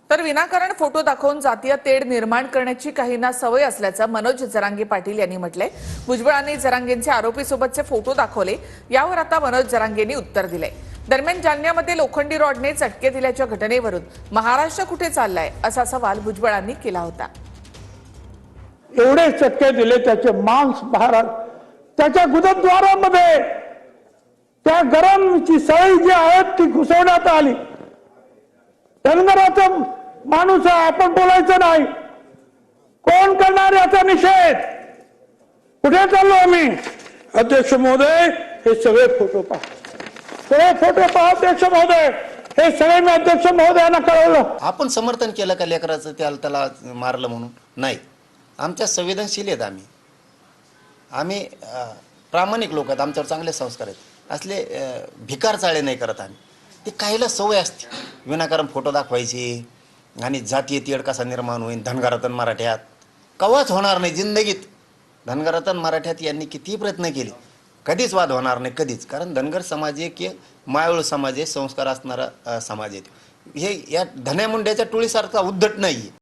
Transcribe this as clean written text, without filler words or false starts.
तर विनाकारण फोटो दाखवून जातीय तेढ निर्माण करण्याची काहींना सवय असल्याचं मनोज जरांगे पाटील यांनी म्हटलंय। भुजबळांनी जरांगेंचे आरोपीसोबतचे फोटो दाखवले, यावर आता मनोज जरांगेंनी उत्तर दिलंय। दरम्यान जालन्यामध्ये लोखंडी रॉडने चटके दिल्याच्या घटनेवरून महाराष्ट्र कुठे चाललाय असा सवाल भुजबळांनी केला होता। एवढे चटके दिले, त्याचे मांस बाहेर, त्याच्या गुदद्वारामध्ये त्या गरमची सळी जी आहे ती घुसवण्यात आली। धनगराचा माणूस आहे, आपण बोलायचं नाही। कोण करणार याचा निषेध? कुठे चाललो आम्ही? अध्यक्ष महोदय, हे सगळे फोटो पहा, सगळे फोटो पहा अध्यक्ष महोदय। हे सगळे मी अध्यक्ष महोदयांना कळवलं। आपण समर्थन केलं का लेकराचं त्याला मारलं म्हणून? नाही, आमच्या संवेदनशील आहेत आम्ही प्रामाणिक लोक आहेत, आमच्यावर चांगले संस्कार आहेत। असले भिकार चाळे नाही करत आम्ही। ते काहीला सवय असते विनाकारण फोटो दाखवायची आणि जातीय तेढ कसा निर्माण होईल धनगरातन मराठ्यात कवाच होणार नाही जिंदगीत। धनगरातन मराठ्यात यांनी किती प्रयत्न केले, कधीच वाद होणार नाही, कधीच। कारण धनगर समाज एक मायवळ समाज आहे, संस्कार असणारा समाज आहे। हे या धन्या मुंड्याच्या टोळीसारखा उद्धट नाही।